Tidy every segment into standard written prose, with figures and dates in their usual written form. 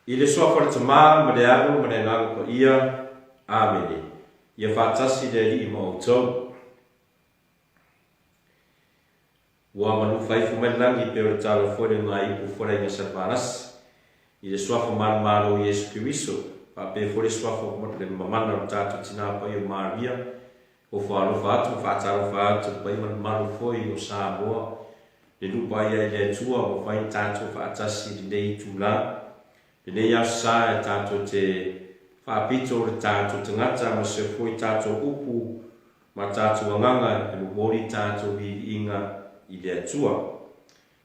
I le soa fora tama ma le alu ma le ngago ko ia amene. Ia whaatasi le li ima o tau. Ua manu whaifu menangi pe o talo fore ngā ipu fora inga sarparas. I le soa whamanu maro i Yesu Kiriso. Pa pe fore soa whamanu le mamana o tātou tina pa i o Maria. O whaalofa atu, whaatarofa atu, pa i manu foi o Samoa. Le lupa ia i le tua o whain tātou whaatasi di nei tūlaa. Nei ia sa tātou te whaapito o tātou te ngata ma se foi tātou upu ma tātou anganga e mori tātou i inga i le atua.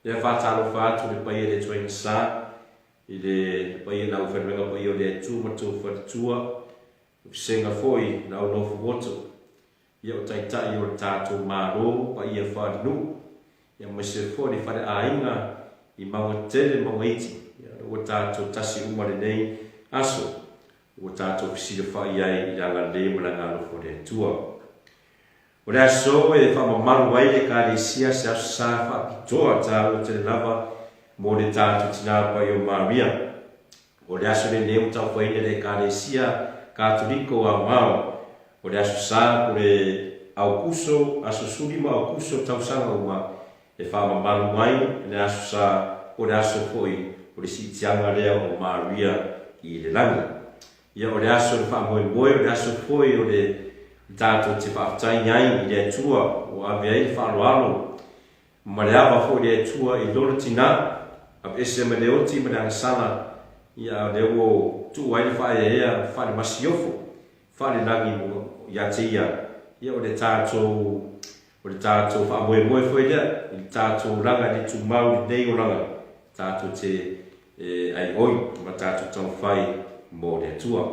Le whaataro whaatu le pai e le tuainga sa i le pai e lau whenwenga pai o le atua ma tau whatua senga foi lau nofu woto. Ia o taitai o tātou maro pa ia whaadinu. Ia ma se foi ni whare a inga i maunga tele maunga iti. O tātou tasi umare nei aso. O tātou pisira whai ai i ranga le malanga alofo le tua. O le aso e whamamaru ai le kāresia se aso sa whapitoa tātou te lava mo le tātou tinapa i o Maria. O le aso le neu tau whaine le kāresia kātoliko a mao. O le aso sa o le au kuso, aso surima au kuso tau sanga uma e whamamaru ai le aso sa o le aso foi o le siitianga lea o Maria i le langa. Ia o le aso le whaamoemoe, o le aso foi o le tātou te whaafatai ngai i le atua o awea i le whaaloalo. Ma le awa fo le atua i loro tina, ap ese me le oti me le angasana, ia le o tu ai le whae ea, whae masiofo, whae langi mo ia te ia. Ia o le tātou o le tātou whaamoe fwoi lea, i le tātou ranga le tūmau le nei o ranga, tātou te ai oi, ma tātou tau whai mō le atua.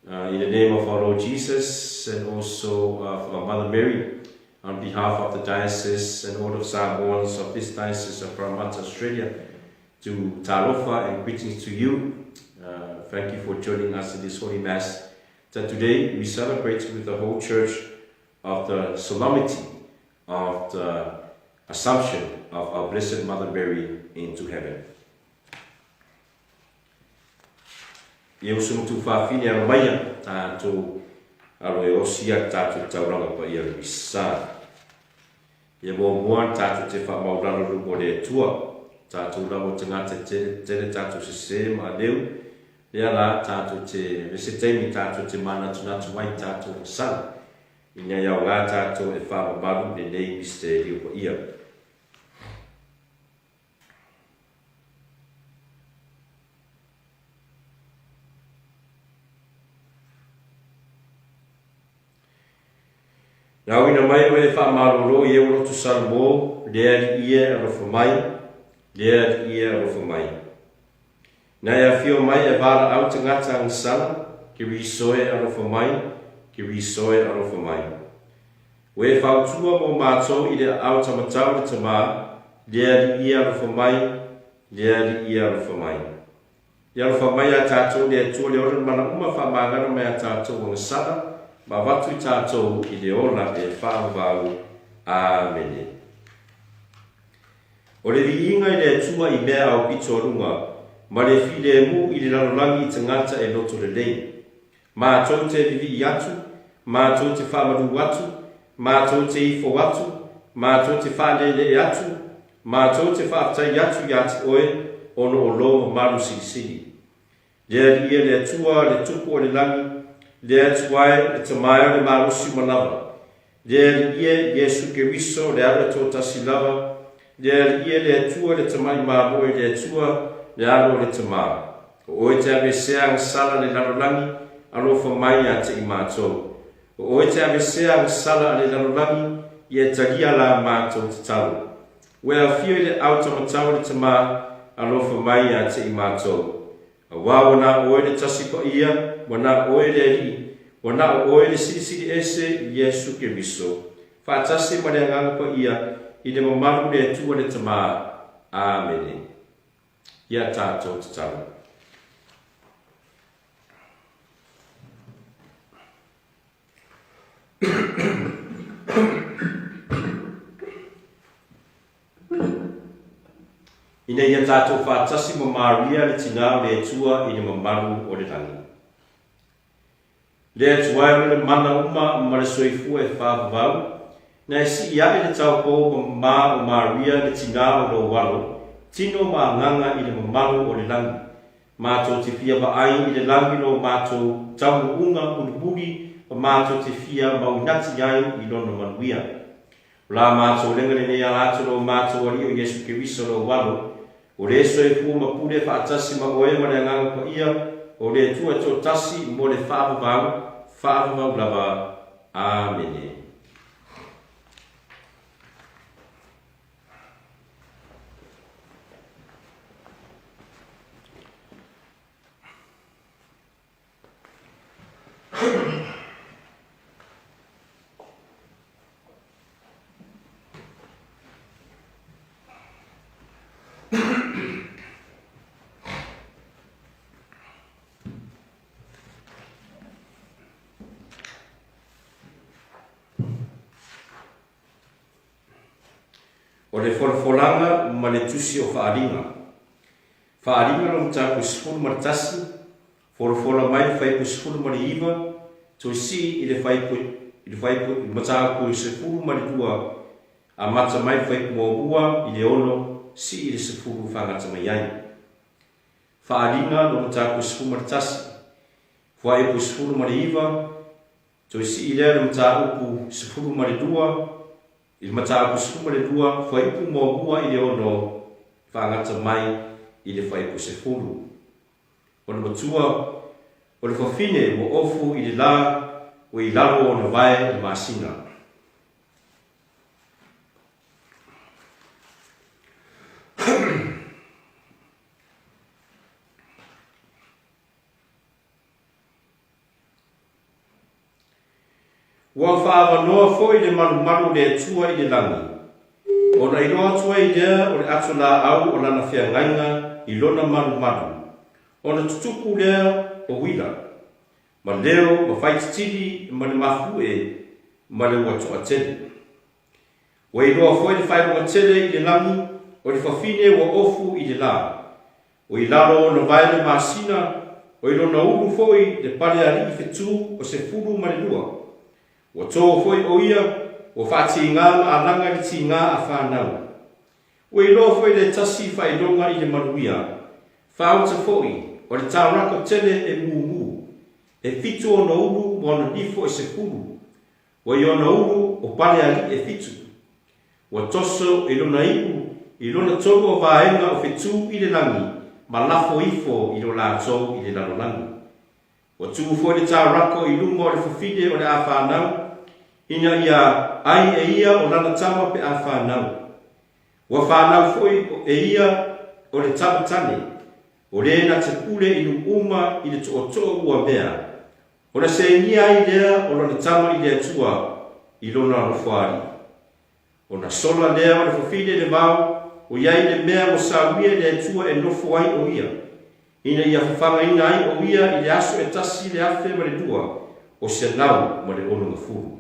In the name of our Lord Jesus and also for our Mother Mary, on behalf of the diocese and all of Samoans of this diocese of Parramatta, Australia, to Talofa and greetings to you. Thank you for joining us in this Holy Mass. That today we celebrate with the whole Church of the solemnity of the Assumption of our Blessed Mother Mary into heaven. Ia usungu tu whawhine aro maia, tātou aro e osia tātou tauranga pa ia risa. Ia mō mua tātou te whamaurano rumo le tua, tātou ramo te ngata tene tātou se se ma leu, lea la tātou te resetemi tātou te mana tunatu mai tātou sana. Ina iau ngā tātou e whamabaru le nei misteri pa ia. Nau ina mai o e whaamaroro i e urotu salmo, lea li ia arofa mai, lea li ia arofa mai. Nai a whio mai e vara au te ngata ang sana, ki risoe arofa mai, ki risoe arofa mai. O e whautua mo mātou i le au tamatau le tamā, lea li ia arofa mai, lea li ia arofa mai. Ia arofa mai a tātou lea tua le oran mana uma whaamangana mai a tātou ang sana, ma watu I tātou I le ona e whaavau. Āmene. O le viinga I le atua I mea au pito runga, ma le while mu I le lanolangi I te ngata e loto le lei. Mātou te vivi I atu, mātou te whaamaru atu, mātou te ifo atu, mātou te whaalele atu, mātou te whaatai atu I ati oe, ono o lo maru sirisiri. Lea lia le atua le tupu o le langi, lea tuai le tamaia le marusi manawa. Lea lia Yesu Keriso le ara tō tasi lava. Lea lia le atua le tamai mamoe le atua le aro le tamaa. O oe te avesea ang sala le lalolangi alofa mai a te I mātou. O oe te avesea ang sala le lalolangi I e tagia la mātou te tau. Ue a fio le au tamatau le tamaa alofa mai a te I mātou. A wana oe le tasi pa ia, wana oe le li, wana oe le siri ese Yesu Keriso. Whaatase ma le anganga pa ia, I le mamaru le atua le tamaa. Āmene. Ia tātou te tau. Ina ia tātou whaatasi ma Maria le tingau le atua I le mamaru o le rangi. Le atua le mana uma ma le soifua e whaavavau, na e si ia le tau po ma o Maria le tingau lo walo, tino ma nganga I le mamaru o le rangi. Mātou te fia ba ai I le rangi lo mātou tau unga unuburi, o mātou te fia maunati ai I lono manuia. La mātou lenga le nea lato lo mātou ali o Yesu Keriso lo walo, o le soifua ma pule whaatasi ma oe ma le anganga pa ia, o le tua tō tasi mo le whaavavau lava. Āmene. O le wholafolanga ma le tusi o whaaringa. Whaaringa no mta kusifuru maratasi, wholafola mai whai kusifuru mariiwa, to si I le whai mta kusifuru maritua, a mata mai whai kumohua I le ono, si I le sifuru whangata mai ai. Whaaringa no mta kusifuru maratasi, whai kusifuru mariiwa, to si I le mta upu sifuru maritua, I mata kusifuru maritua, whai kumohua I le ono, whangata mai I le whai kusifuru. O le matua, o le whawhine mo ofu I le la, o I laro o na vai le masina. Ua whaavanoa foi le malu le atua i le langi. O na ilo atua i lea o le atu la au o lana whiangainga i lona malu. O na tutuku lea o wila. Ma leo ma whaititili ma le mafue ma le watoa tele. Ua iloa foi le whairunga tele i le langi o le whawhine ua ofu i le la. O i lalo na vai le masina o ilo na ulu foi le pale ali i whetu o se furu ma le lua. Ua tō foi o ia o whaati ngā alanga i ti ngā a whanau. Ua iloa foi le tasi whailonga i le manuia. Whauta foi o le tāurako tele e mūmu. E fitu o na ulu mo na nifo e se furu. Ua i o na ulu o pale ali e fitu. Ua toso ilo na ipu ilo na toko o vaenga o whetu i le langi. Ma lafo ifo i lo lātou i le lalolangi. Ua tū foi le tāurako i lunga o le whawhine o le a whanau. Ina ia ai e ia o lana tama pe a whanau. Ua whanau foi e ia o le tamatane. O le na te pule inu uma i le to'oto'o ua mea. O na se nia ai lea o lana tama i le atua i lona rofuari. O na sola lea o le whawhine le vau o iai le mea mo sauia le atua e nofo ai o ia. Ina ia whawhanga ina ai o ia i le aso e tasi le afe ma le dua o se lau ma le olunga furu.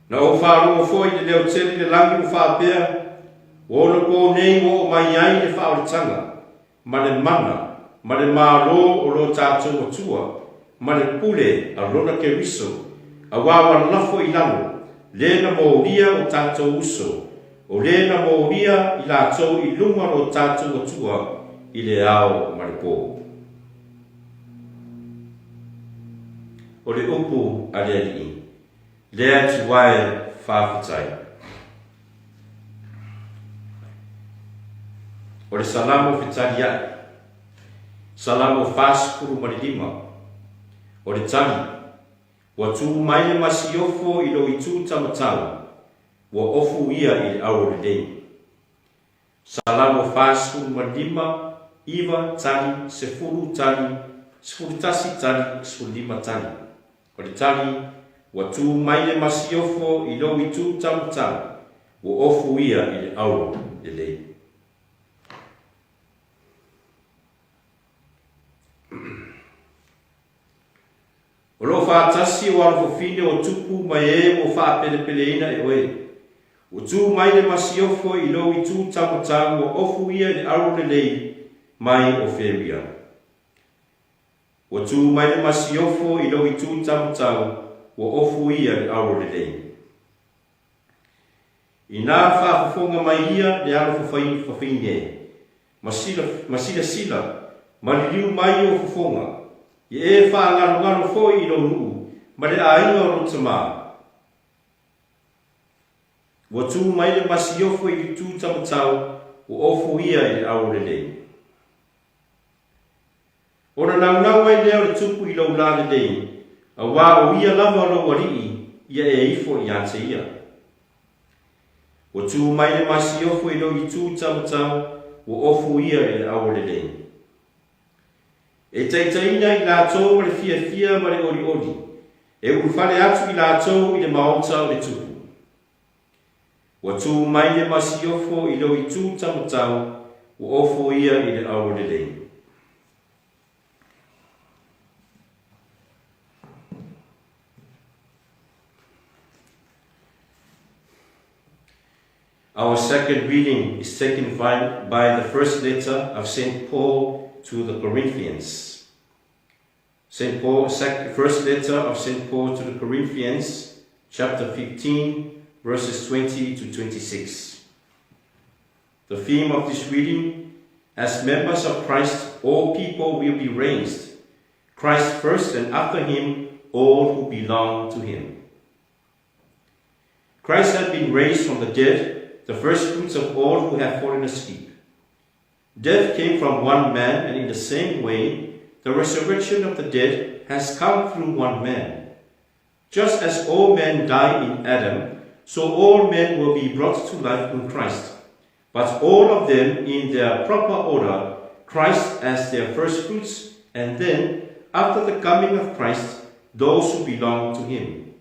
Na o whārongo foi le leo tele le langi o whāpea, o ona kō nei o mai ai le whaoritanga, ma le mana, ma le mālo o lo tātou atua, ma le pule a lona ke riso, a wawa lafo i lano, le na mōria o tātou uso, o le na mōria i lātou i lunga o tātou atua i le ao ma le pō. O le upu a le ali. Lea ti wae whaafitai. O le salamo fitari ai. Salamo whaasikuru marilima. O le tali. Wa tū mai le masiofo i lo i tū tamatau. Wa ofu ia i le auro le dei. Salamo whaasikuru marilima. Iwa tali, sefuru tali, sefuru tasi tali, sefuru lima tali. O le tali. Wa tū mai le masiofo i lo i tū tamatau, wa ofu ia i le auro le lei. O lo whaatasi o alfofine o tupu mai e mo whaapelepeleina e oe. O tū mai le masiofo i lo i tū tamatau, wa ofu ia i le auro le lei mai o Feria. O tū mai le masiofo i lo i tū tamatau, wa ofu ia le auro le lei. I nā whaafafonga mai ia le alo whawhaine. Masila sila, maliliu mai o whafonga. I e whaangaro foi i lo nuu, ma le ainga o rotama. Wa tū mai le masiofo i tū tamatau, wa ofu ia le auro le lei. Ora naunau ai leo le tupu i lo la le lei, a wā o ia lava lo warii, ia e ifo i ate ia. O tū mai le masiofo i lo i tū tamatau, o ofu ia e le auro le lei. E taitaina i lātou ma le fia ma le ori. E urufale atu i lātou i le maota o le tupu. O tū mai le masiofo i lo i tū tamatau, o ofu ia i le auro le lei. Our second reading is taken by the first letter of St. Paul to the Corinthians. First letter of St. Paul to the Corinthians, chapter 15, verses 20 to 26. The theme of this reading: as members of Christ, all people will be raised. Christ first, and after him, all who belong to him. Christ had been raised from the dead, the first fruits of all who have fallen asleep. Death came from one man, and in the same way, the resurrection of the dead has come through one man. Just as all men die in Adam, so all men will be brought to life in Christ. But all of them in their proper order, Christ as their first fruits, and then, after the coming of Christ, those who belong to him.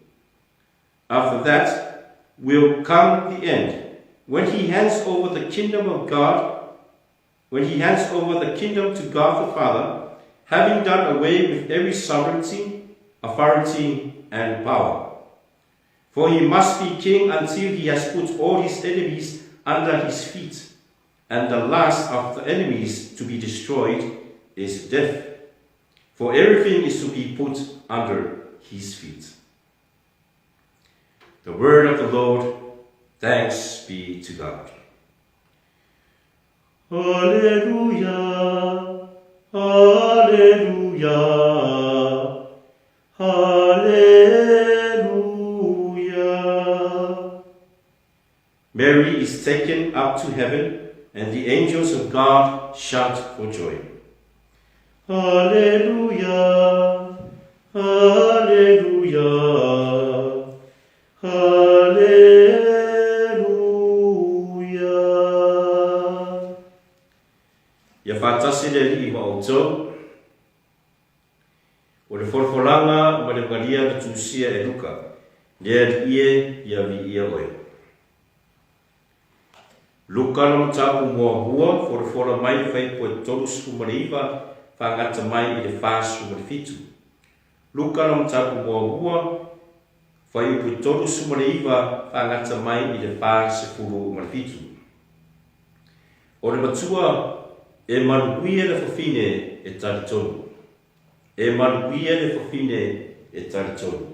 After that will come the end, when he hands over the kingdom of God, when he hands over the kingdom to God the Father, having done away with every sovereignty, authority, and power. For he must be king until he has put all his enemies under his feet, and the last of the enemies to be destroyed is death. For everything is to be put under his feet. The word of the Lord. Thanks be to God. Hallelujah, hallelujah, hallelujah. Mary is taken up to heaven, and the angels of God shout for joy. Hallelujah, hallelujah, hallelujah. Ia whātasi le li ma o tau, o le wholwholanga ma le ngaria na tūsia e luka, lea li ia vi ia oe. Luka no tapu mua hua, whola mai whai po e tolu suku mariwa, whangata mai i le whāsu ma le fitu. Luka no tapu mua hua, whai po e tolu suku mariwa, whangata mai i le whāse furu ma le fitu. O le matua, e manuia le whawhine e taritonu. E manuia le whawhine e taritonu.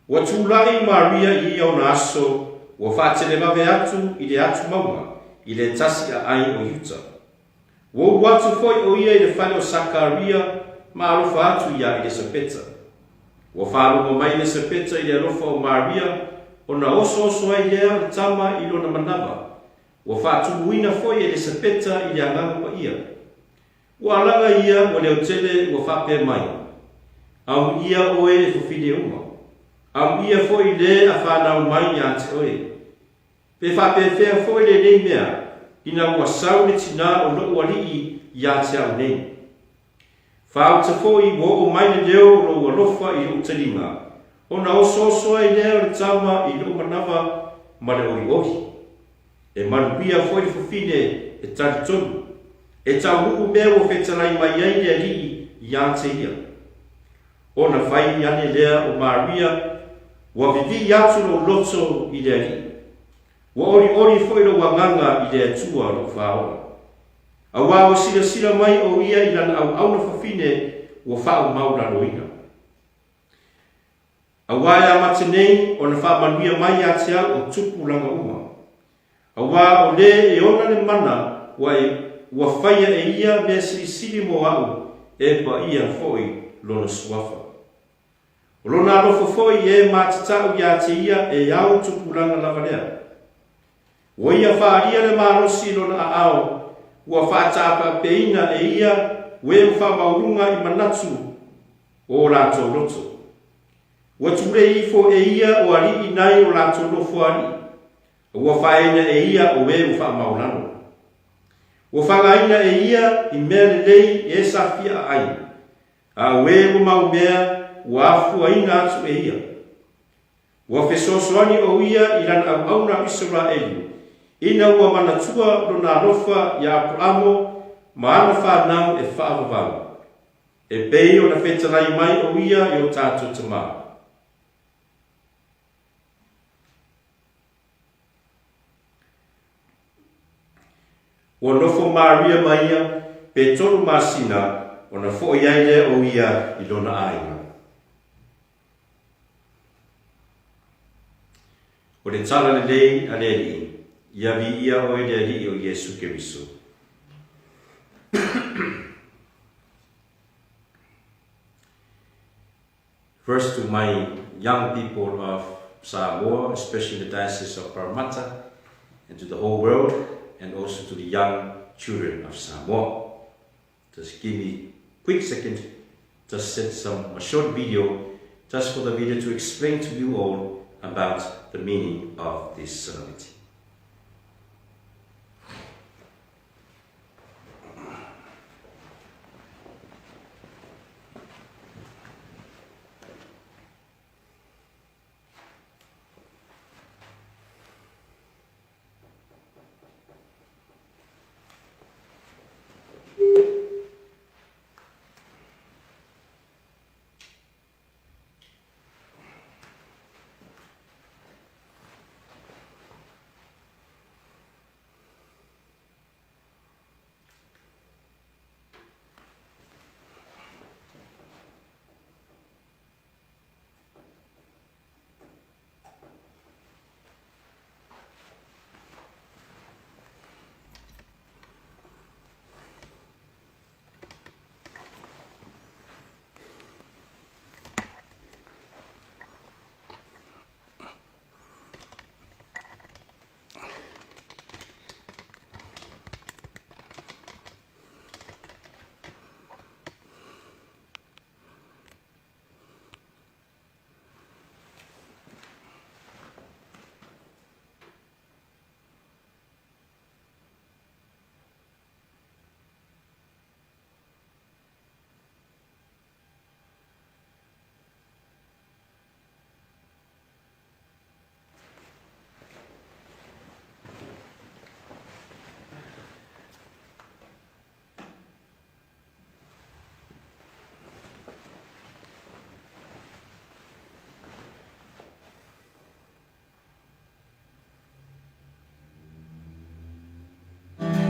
Wa tūlai Maria i au na aso, wa whātele mawe atu i le atu maunga, i le tasi a ai o Yuta. Wa watu foi o ia i le whane o Sakaria, ma alofa atu ia i le Sepeta. Wa whālunga mai le Sepeta i le alofa o Maria, o na oso ai lea le tama i lona manawa. Wa whātumuina foi i le Sepeta i le angamu pa ia. Wa alanga ia o le otele wa whape mai. Au ia oe e whawhine uma. Am ia foi le a whanau mai i ante oe. Pe whape whea foi le nei mea, ina ua sau le tina o loo alii i ante au nei. Whau te foi wo o mai le leo lo ua lofa i o talinga. O na oso ai leo le tama i lo manawa ma le oi ohi. E manuia foi le whawhine e taritonu. E tau ruku mea o whetalai mai ai le alii i ante ia. O na whai ane lea o Maria, wa vivi atu lo loto i le ali. Wa ori foi lo wanganga i le atua lo whaoa. A wao sila mai o ia i lana au na whawhine wa whao maura loina. A waia matenei o na whamanuia mai atea o tupu langa uma. A wa o le e ona le mana wa whaia e ia mea sili mo au e pa ia foi lona suafa. O lona alofo foi e matatau ia te ia e au tupulanga lavalea. O ia whaaria le marosi lona a ao, ua whaatapa peina e ia ue whamaurunga i manatu o lato loto. Ua ture ifo e ia o ari i nai o lato lofo ari. Ua whaena e ia o e whamaurano. Ua whangaina e ia i mea lelei e safia ai. A ue o maumea ua afu aina atu e ia. Ua whesosoani o ia i lana au na Israeli. Ina ua manatua lona alofa ia Abramo ma ana whanau e whaavavau. E pei o na whetalai mai o ia i o tātou tama. Ua nofo Maria maia pe tolu masina o na fo iaile o ia i lona aina. O le tala le lei a le ali, ia vi ia o le ali o Yesu Keriso. First to my young people of Samoa, especially the Diocese of Parramatta, and to the whole world, and also to the young children of Samoa. Just give me a quick second, just set a short video, just for the video to explain to you all about the meaning of this solemnity.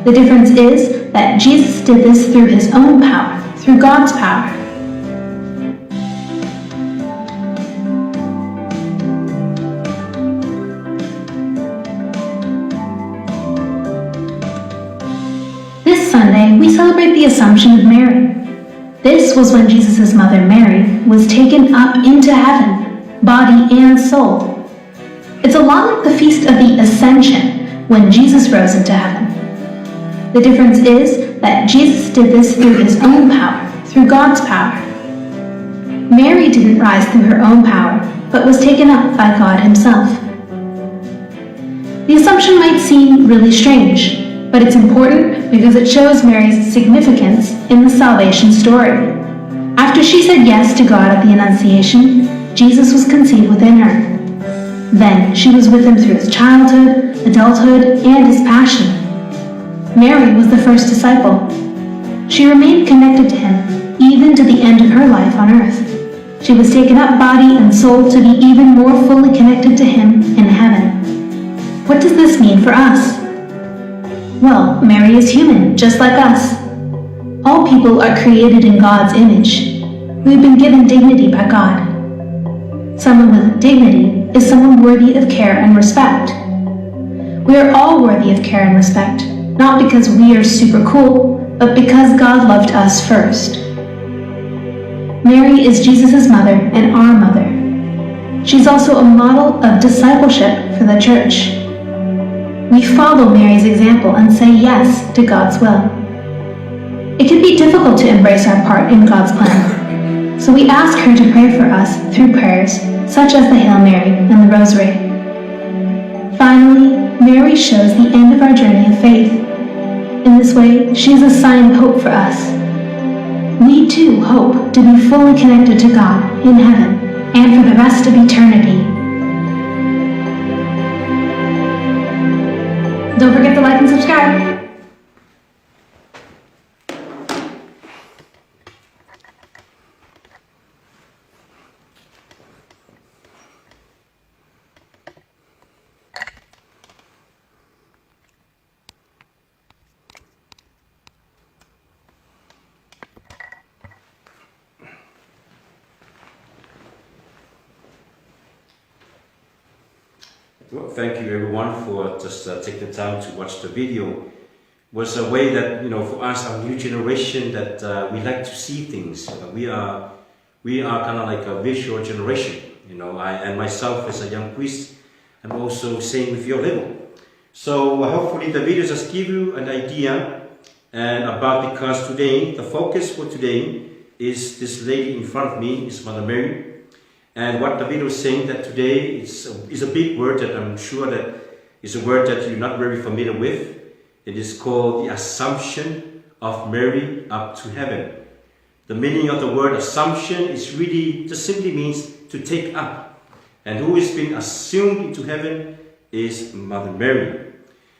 The difference is that Jesus did this through his own power, through God's power. This Sunday, we celebrate the Assumption of Mary. This was when Jesus' mother Mary was taken up into heaven, body and soul. It's a lot like the Feast of the Ascension, when Jesus rose into heaven. The difference is that Jesus did this through his own power, through God's power. Mary didn't rise through her own power, but was taken up by God himself. The Assumption might seem really strange, but it's important because it shows Mary's significance in the salvation story. After she said yes to God at the Annunciation, Jesus was conceived within her. Then she was with him through his childhood, adulthood, and his passion. Mary was the first disciple. She remained connected to him, even to the end of her life on earth. She was taken up body and soul to be even more fully connected to him in heaven. What does this mean for us? Well, Mary is human, just like us. All people are created in God's image. We've been given dignity by God. Someone with dignity is someone worthy of care and respect. We are all worthy of care and respect, not because we are super cool, but because God loved us first. Mary is Jesus' mother and our mother. She's also a model of discipleship for the church. We follow Mary's example and say yes to God's will. It can be difficult to embrace our part in God's plan, so we ask her to pray for us through prayers such as the Hail Mary and the Rosary. Finally, Mary shows the end of our journey of faith. In this way, she is a sign of hope for us. We too hope to be fully connected to God in heaven and for the rest of eternity. Don't forget to like and subscribe. Well, thank you everyone for just taking the time to watch the video. It was a way that, for us, our new generation, that we like to see things. We are kind of like a visual generation. I and myself as a young priest, I'm also same with your level. So hopefully the video just give you an idea and about, because today, the focus for today is this lady in front of me, is Mother Mary. And what the video is saying that today is a big word that I'm sure that is a word that you're not very familiar with. It is called the Assumption of Mary up to heaven. The meaning of the word assumption is really just simply means to take up. And who is being assumed into heaven is Mother Mary.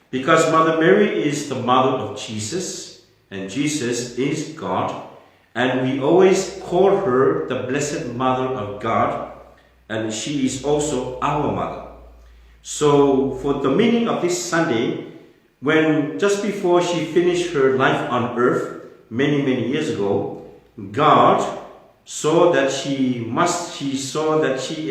Because Mother Mary is the mother of Jesus, and Jesus is God. And we always call her the Blessed Mother of God, and she is also our mother. So for the meaning of this Sunday, when just before she finished her life on earth many years ago, God saw that she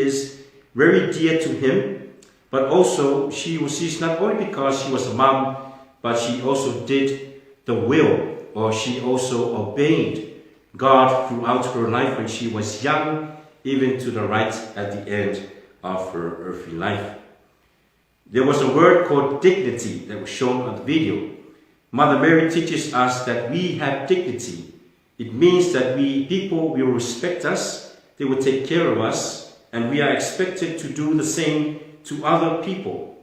is very dear to him, but also she's not only because she was a mom, but she also did the will, or she also obeyed God throughout her life when she was young, even to the right at the end of her earthly life. There was a word called dignity that was shown on the video. Mother Mary teaches us that we have dignity. It means that people will respect us, they will take care of us, and we are expected to do the same to other people.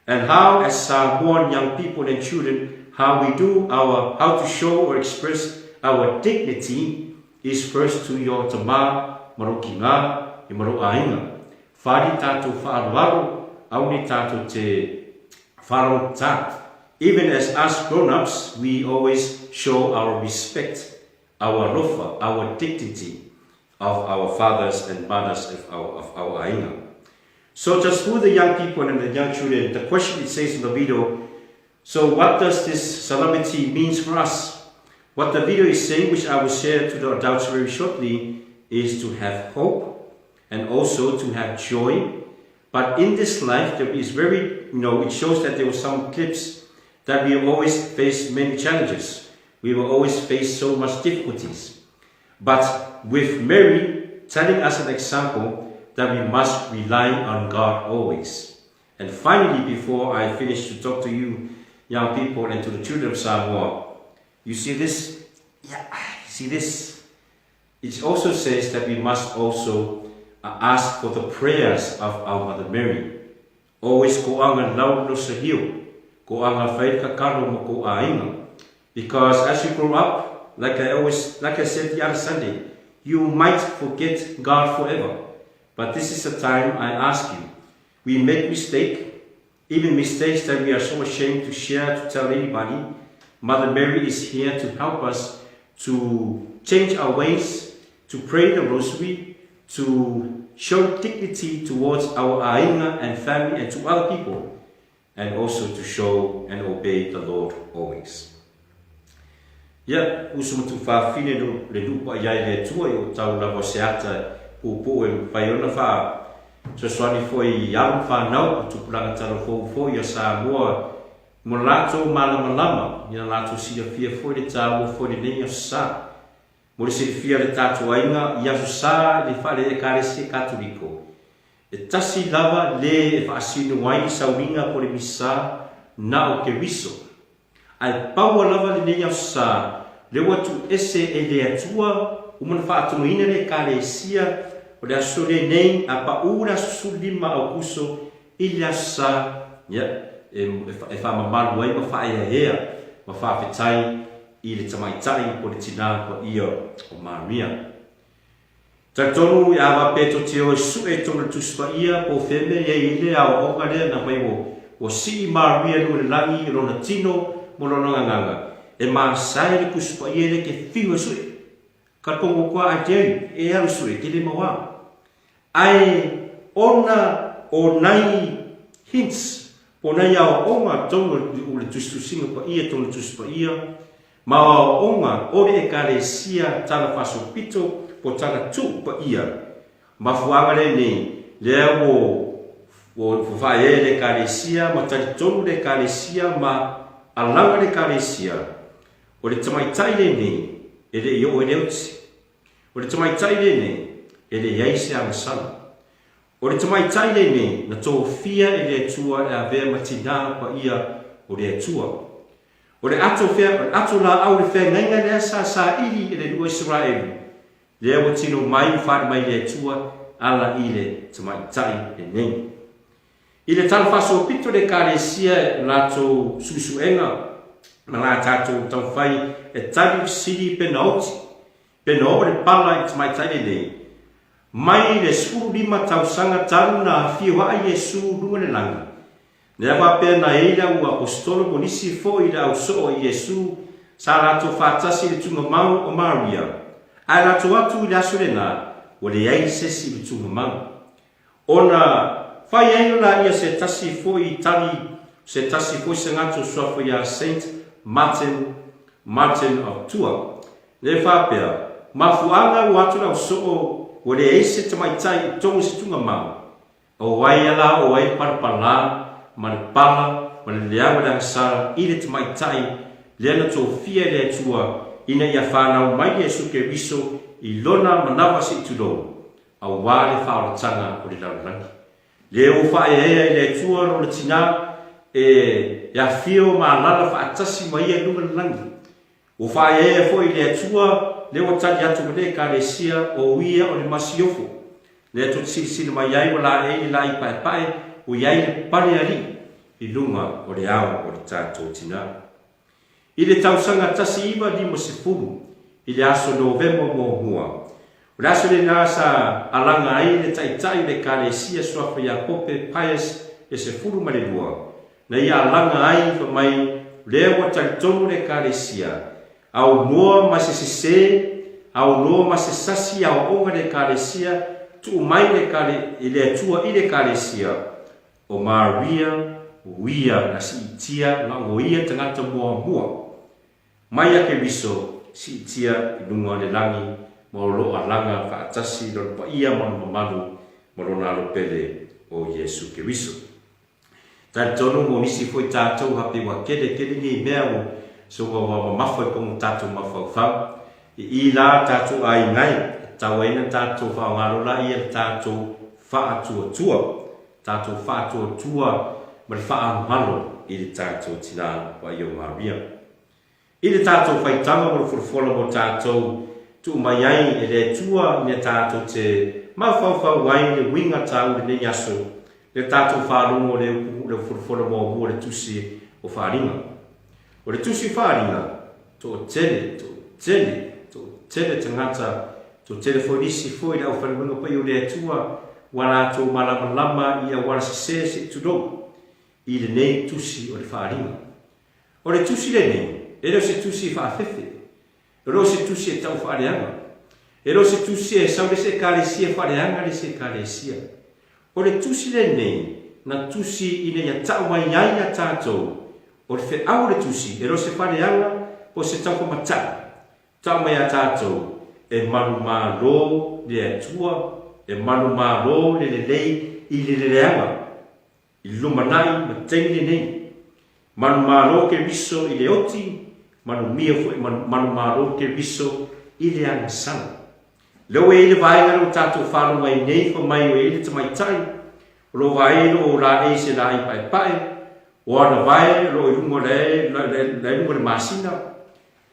And how, as Samoan young people and children, how to show or express our dignity is first to your tama marokinga i maro ainga. Fari tatu fa'aruaru, auni tatu te wharauta. Even as us grown-ups, we always show our respect, our rofa, our dignity of our fathers and mothers of our ainga. So just for the young people and the young children, the question it says in the video, So what does this solemnity mean for us? What the video is saying, which I will share to the adults very shortly, is to have hope and also to have joy. But in this life, there is very, it shows that there were some clips that we always face many challenges. We will always face so much difficulties. But with Mary telling us an example that we must rely on God always. And finally, before I finish to talk to you, young people, and to the children of Samoa, you see this? Yeah, see this? It also says that we must also ask for the prayers of our Mother Mary. Always ko anga lau no sa hiu, ko anga whai kakaro mo ko ainga. Because as you grow up, like I said the other Sunday, you might forget God forever. But this is the time I ask you. We make mistakes, even mistakes that we are so ashamed to share, to tell anybody. Mother Mary is here to help us to change our ways, to pray the rosary, to show dignity towards our ainga and family and to other people, and also to show and obey the Lord always. Ya, usumu tu whawhine no le lupa iai le tua i o tau la waseata upo e whaiona wha so swani foi iam whanau tu pulanga talo fo i a Samoa mo lato malama i a lato sia fia foi le tau foi le nei a sa mo le fia le tatu ainga i a sa le whale e kare se katoliko e tasi lava le e whaasino wai sauninga po le misa na o ke wiso ai paua lava le nei a sa le watu ese e le atua umana whaatunuina le kare sia o le aso le nei a paura sulima au kuso i le asa e whamamalu ai ma whaeahea ma whaafetai i le tamaitai po le tina po ia o Maria. Tatonu i awa peto te o su e tonu tuspa ia po feme e i le au onga le na mai o si Maria no le langi i rona tino mo rona nganga. E maasai le kuspa ia le ke whiua sui. Ka kongo kwa a tei e au sui ke le mawa. Ai ona o nai hints po nai au onga tonga u le tustusinga pa ia tonga tuspa ia. Ma au onga o le e kare sia tala faso pito po tala tu pa ia. Ma fuanga le nei le o fufae le kare sia ma tali tonu le kare sia ma alanga le kare sia. O le tamaitai le nei, e le i o e leuti. O le tamaitai le nei, e le iaise a masana. O le tamaitai le nei, na tō fia e le atua e a vea matina pa ia o le atua. O le ato la au le whea ngainga lea sa iri e le lua Israeli. Le awa tino mai whare mai le atua ala i le tamaitai le nei. I le talafaso pito le kare sia la tō susuenga. Ma la tātou tau whai e tari siri penaoti. Penao le pala i tamaitai le nei. Mai le suru lima tau sanga taru na whio a Yesu lunga le langa. Le awa pēr na eila ua apostolo monisi fo i le au so o Yesu sa lato whātasi le tunga mau o Maria. Ai lato atu i le aso le nā o le ei sesi le tunga mau. Ona whai eino la ia se tasi fo i tali se tasi fo i se ngato soa fo ia Saint Martin of Tours. Le whapea, mafuanga watu na usoo o le eise tamaitai tongu si tunga mau. O wai ala o wai parapala, ma le pala, ma le leawa le angasara, i le tamaitai, le ana tō fia le atua, ina ia whanau mai Yesu ke riso, i lona manawa si tulo, a wā le whaoratanga o le laulangi. Le o whae e le atua ro le tina, e ya fio ma lala fa atasi mai e lunga langi o fa e fo i le atua le o tali atu le kalesia o ia o le masiofo le atu sisi mai ai wala e la i pai o ia le pare ali i lunga o le ao o le tato tina i le tausanga tasi iwa di mo se furu i le aso november mo hua o le aso le nasa alanga ai le taitai le kalesia soafa ya pope paias e se furu ma le lua na ia langa ai fa mai lewa talitonu le kalesia au noa ma se au noa ma se sasi au onga le kalesia tu mai le kale ile atua ile kalesia o Maria uia na si tia na ngoia tangata mua mai ake biso si tia idunga le langi mo lo alanga fa atasi lo pa ia mo malu mo lo na lo pele o Yesu ke biso ta tonu mo nisi foi tatou hape wa kede ni mea so wa mafoi ko tatou mafau i la tatou ai ngai tawaina tatou fa ngalo la ia tatou fa tua tatou fa tua ma fa malo i tatou tina wa yo Maria i tatou fai tanga mo fulfolo mo tatou tu mai ai e le tua ne tatou te ma fa wai le winga tau le nyaso le tatou fa longo le fulfolo mo le tusi o faringa o le tusi faringa to tele tangata to telefonisi foi la fa longo pa yo le tua wala to malama ia wala se tu do i le nei tusi o le faringa o le tusi le nei e lo se tusi fa fefe e lo se tusi e tau faringa e lo se tusi e sa se kalesia faringa le se kalesia o le tusi le nei na tusi ine ya tau mai ai ya tato o le fe au le tusi e lo se faringa o se tau mata tau mai ya tato e maluma lo le tua e maluma lo le lei i le leanga i lumanai ma tengi nei maluma lo ke biso i le oti malumia fu maluma lo ke biso i le ansana lo e le vai ngalo tato falu mai nei fo mai o e le mai tai lo vai lo la e se la i pai o ana vai lo i lungo le lungo le masina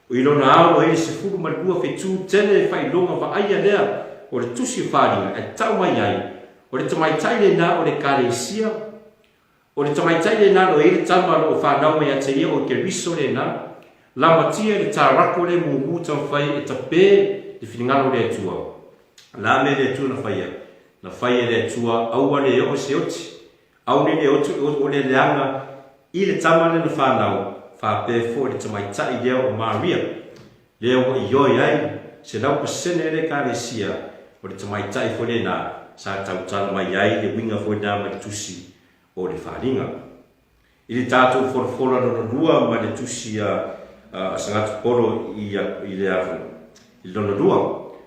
o i lo na o e se fu ma dua fe tu tele fai longa va aia lea o le tusi faringa e tau mai ai o le tamai tai le na o le kalesia o le tamai tai le na lo e le tama lo whanau mai a te ia o ke riso le na la matia le tarako le mumu tau fai e tape le finingalo le tua la me le tua na fai le tua aua le o se oti au le oti o le leanga i le tama le na whanau whape fo le tamai tai le o Maria le o i oi ai se lau pasene le kalesia o le tamai tai fo le na sa tau tala mai ai le winga fo na ma le tusi o le wharinga i le tātou whorwhora no rua ma le tusi a sangatu poro i le afu i lona rua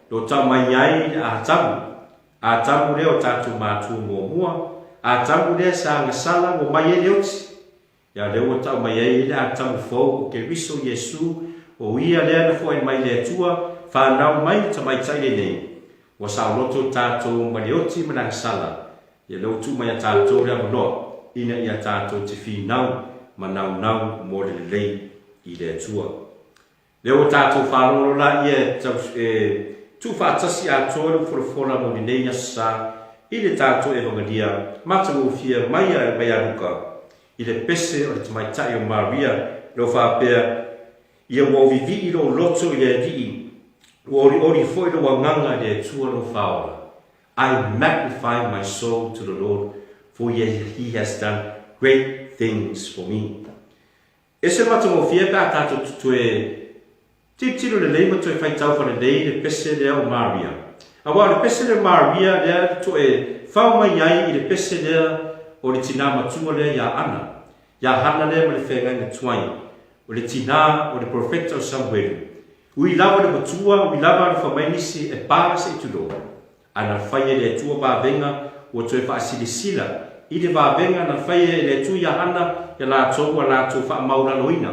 lo tau mai ai a tabu leo tātou mātua mua a tabu lea sa ngasala mo mai e leoti ya leo tau mai ai le a tabu fau o ke riso Yesu o ia lea na fo e mai le tua whanau mai tamai tai le nei wa sa loto tātou ma leoti ma ngasala ya leo tu mai a tātou lea manoa ina ia tātou te whinau ma nau mo le lei i le tua. Leo tātou whanoro la ia tu whaatasi a tōru whorofora mo ni nei asa i le tātou e wangadia matamu fia mai a ruka i le pese o le tamaitai o Maria lo whapea ia mo vivi i lo loto i le vii ori foi lo wanganga le tua lo whaora. I magnify my soul to the Lord, for he has done great things for me. E se matamu fia pa tātou tutue tiro le leima to e fai tau whare nei le pese lea o Maria. Awa le pese lea Maria lea to e whau mai ai i le pese lea o le tina matua lea ia ana. Ia hana lea ma le whenga na tuai. O le tina o le profeta o Samuel. Ui lava le matua, ui lava le whamainisi e pāra se i tulo. Ana whaia le tua bāvenga o to e whaasilisila. I le bāvenga na whaia le tu ia hana ia la tau a la tau wha maura loina.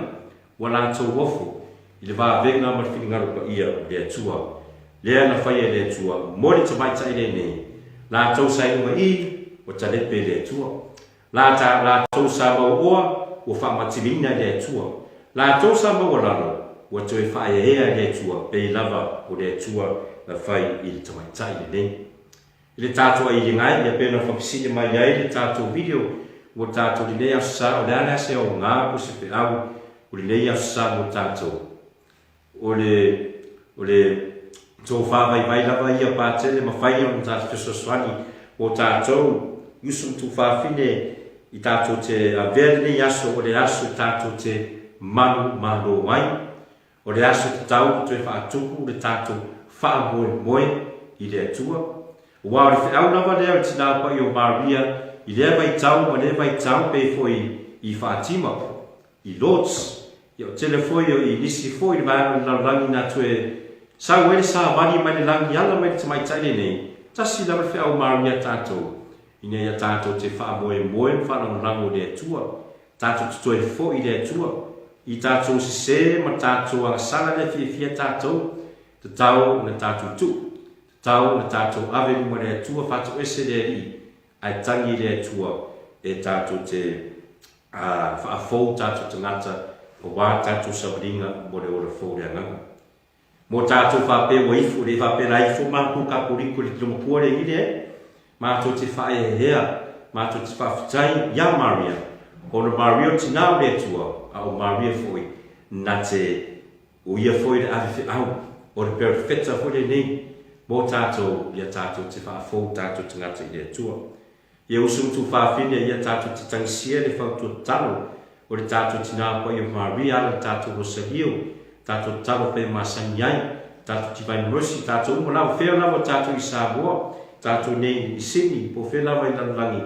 Wa la tau wofu. I le vāvenga ma le whiningaru pa ia le atua. Lea na whaia le atua. Mo le tamaita i le nei. La tau sa inga i o ta lepe le atua. La tau sa maua o whamatimina le atua. La tau sa mawalalo o to e whaia ea le atua. Pe lava o le atua na whai i le tamaita i le nei. I le tātua i le ngai, ia pēna whapisine mai ai le tātua video o tātua li nei asa o le ana se o ngā o se pe au o li nei asa o tātua. O le tō whāwai mai lava ia pātele ma whai o tātou pesoswani o tātou yusum tu whāwhine i tātou te vele nei aso o le aso tātou te manu malo mai o le aso te tau tu e whaatuku le tātou whaamoe i le atua o wāre whiau lava lea o tina pa i o Maria i lea vai tau ma lea vai tau pe foi i Fatima, i Lots, ia o tele foi o i nisi foi le vai la langi na tue sa wele sa vali mai le langi ala mai te mai tai nei tasi la fe au maria tato ina ia tato te fa moe fa na rango le tua tato tu e foi le tua i tato se ma tato a sala le fia tato te tau na tato tu tau na tato ave mo le tua fa tu ese le ri ai tangi le tua e tato te fa fo tato te ngata o wā tātou sabringa mo le ora fōreanga. Mo tātou whape o ifu, le whape raifu mātou ka puriko le tumapua le ngire, mātou te whae hea, mātou te whawhitai, ia Maria, o na Maria o tinau le tua, a o Maria foi, na te uia foi le awhi au, o le perfecta foi le nei, mo tātou, ia tātou te whaafou tātou te ngata i le tua. Ia usu tu whaafine, ia tātou te tangisia le whautua talo, o le tātou tina po i Maria, le tātou Rosalio, tātou talo pe masani ai, tātou tivai mercy, tātou umalawa, whea lawa tātou i Samoa, tātou nei i Sydney, po whea lawa i Lalangi,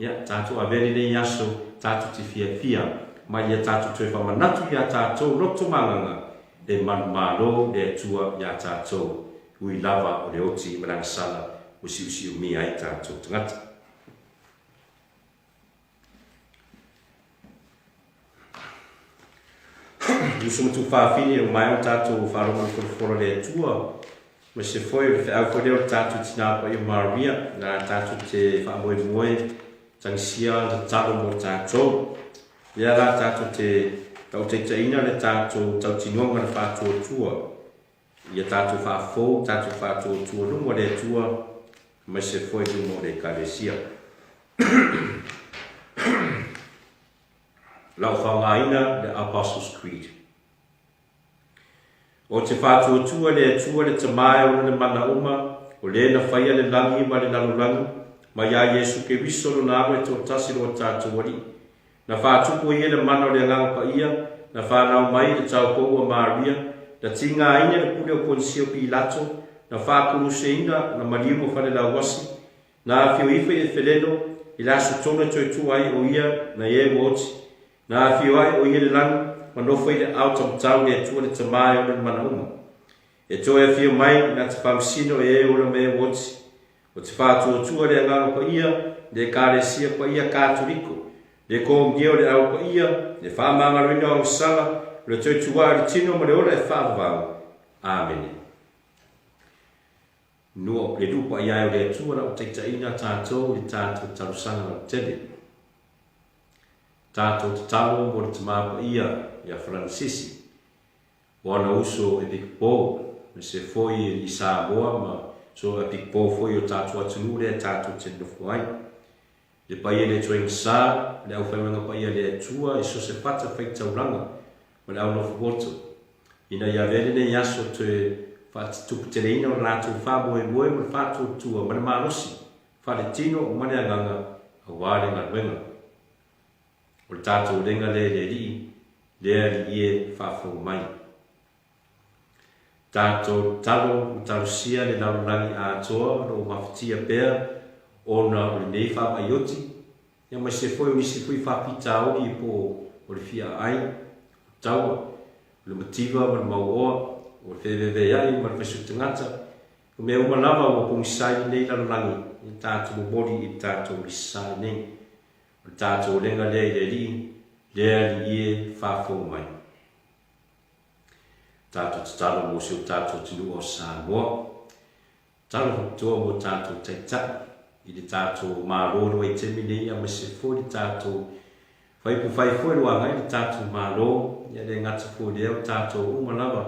ia, tātou averi nei aso, tātou ti fia, mai ia tātou tue whamanatu ia tātou, roto manganga, le manumalo, le tua ia tātou, ui lava o le oti, marangasala, usi umi ai tātou tangata. Yusu tu whaafini o mai o tātou wharonga kore le tua. Ma se foi o au kore o tātou tinapa i Maria, na tātou te whaamoe tangisia na talo mo tātou. Ia la tātou te tau te taina le tātou tau tinonga na whātua tua. Ia tātou whaafou, tātou whātua tua lungo le tua, ma se foi lungo le kalesia. Lau whangaina le Apostles' Creed. O te whātua le tamae o le mana uma, o le na whaia le langi ma le nalulangi, ma ia Yesu ke visolo na awe tō tasi lo tātua wari. Na whātupo ia le mana o le nganga pa ia, na whanau mai le tau kou a Maria, na tinga aina le pule o Ponsio Pilato, na whākuru se inga, na mariumo whane la wasi, na whio iwhi e wheleno, i laso tona toi tuai o ia, na ie mooti, na whio ai o ia le langi, manofo i le au tamtau le atua le tamae o le mana uma. E toi a whio mai na te whamsino e o le mea woti. O te whātua le anganga pa ia, le kāresia pa ia kāturiko. Le kōngia le au pa ia, le whamanga rino au sala, le toi tua le tino ma le ora e whaavau. Amen. Nua le lupa ia o le atua na o teitaina tātou le tātou tarusanga o tele. Tātou te talo mo le tamapa ia Francisi. O ana uso e pikpo, me se foi i Samoa, ma so e pikpo foi o tātou atunu le tātou te nofo ai. Le paia le toenga sā, le au whaimanga paia le atua, e so se pata whaitauranga, ma le au nofo boto. Ina ia vele ne yaso te whatupu te reina o rātou whamoe moe ma whātou tua, ma le mānosi, whale tino o mane anganga, a wāre ngā ruenga. O le tātou renga le ri, lea li ie whawhau mai. Tātou talo o tarusia le laurangi ātoa, ro mawhitia pēr, ona o le nei whapaioti, ia mai se foi o nisi fui whapita ori po o le fia ai, o taua, o le mativa, ma le mauoa, o le whewebe ai, ma le whesu tangata, o mea umalama o pongisai nei laurangi, i tātou mori i tātou misai nei. O tātou renga lea i lea li ie whawhau mai. Tātou te talo mo se o tātou tinu o Samoa. Talo hotoa mo tātou taitaki. I le tātou māroro e te minei a me se fōi le tātou whaipu whaifoi roa ngai le tātou māroro. Ia le ngata fōi lea o tātou umalawa.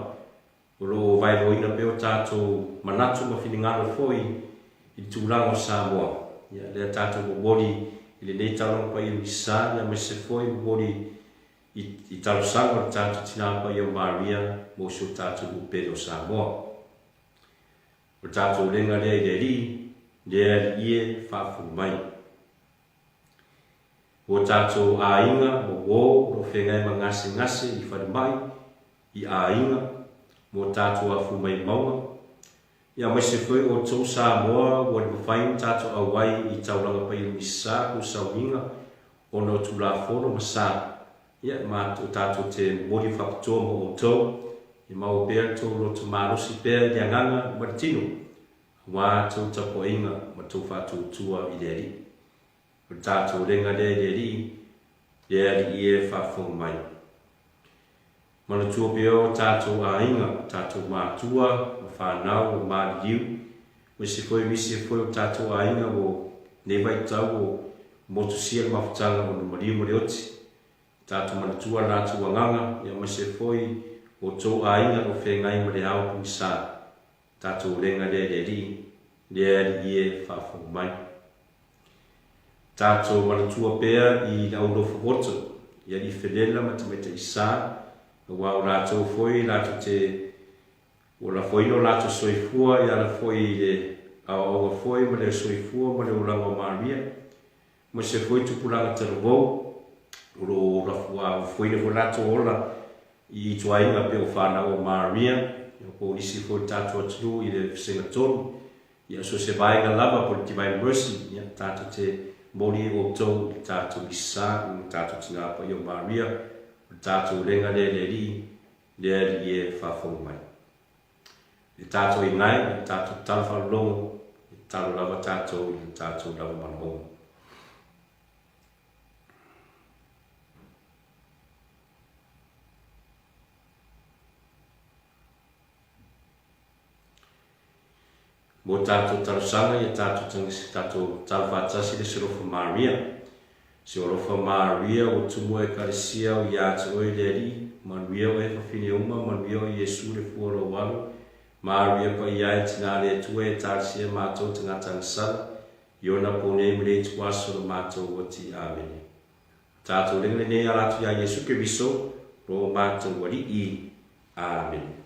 O lo vairoina pe o tātou manatu ma whingaro fōi i tūranga o Samoa. Ia le tātou mōmori i le nei talong pa i Luisa, ia me se foi mori i talosanga o tātou tinapa i o Maria, mo se o tātou upedo Samoa. O tātou renga lea i le ri, lea li ie whaafu mai. O tātou ainga, mo wō, ro whengai ma ngase i whare mai, i ainga, mo tātou afu mai maunga. Ia mai se foi o tau Samoa, o le mawhai tātou awai i tauranga pa i Luisa, o sauninga, ono tula fono masa ia matu tatu te mori whakatua mo o tau i mau pēr tō roto marosi pēr i anganga martino wā tau tapo inga ma tau whātou tua i leri o tātou renga leri i e whawhonga mai mana tua pēo tātou a inga tātou mātua ma whanau o māriu o se foi misi e foi o tātou a inga o ne vai tau o motu sia mawhatanga o numariu marioti tātou mana tua nātua nganga ia ma se foi o tō a inga o whengai ma le hao pungsa tātou renga leri i e whawhonga mai tātou mana tua pēr i aurofa woto ia i whenela ma tameta i sā wa o rātou foi rātou te o la foi no rātou soifua ia la foi le au foi ma le soifua ma le uranga o Maria ma se foi tupulanga te rovou o la foi le rātou ola i tuainga pe o whanau o Maria o po isi foi tātou atulu i le whisenga tonu ia so se vaenga lava po le Divine Mercy ia tātou te mori o tau tātou isa tātou tingapa i o Maria tātou renga leri i e whawhonga mai. I tātou i ngai, i tātou talwhalongo, i tātou lava tātou, i tātou lava manahonga. Mo tātou tarusanga, i tātou talwhatasi le sirofa Maria, se orofa Maria o tumu e karesia o iāta oi leri, manuia o e whawhine uma, manuia o Iesu le fuara o walu, Maria pa iai tina le tua e tāsia mātou te ngata ngasara, iona pone mre tu aso le mātou o ti amene. Tātou lengale ne alatu ia Iesu ke viso, ro mātou wari i, amene.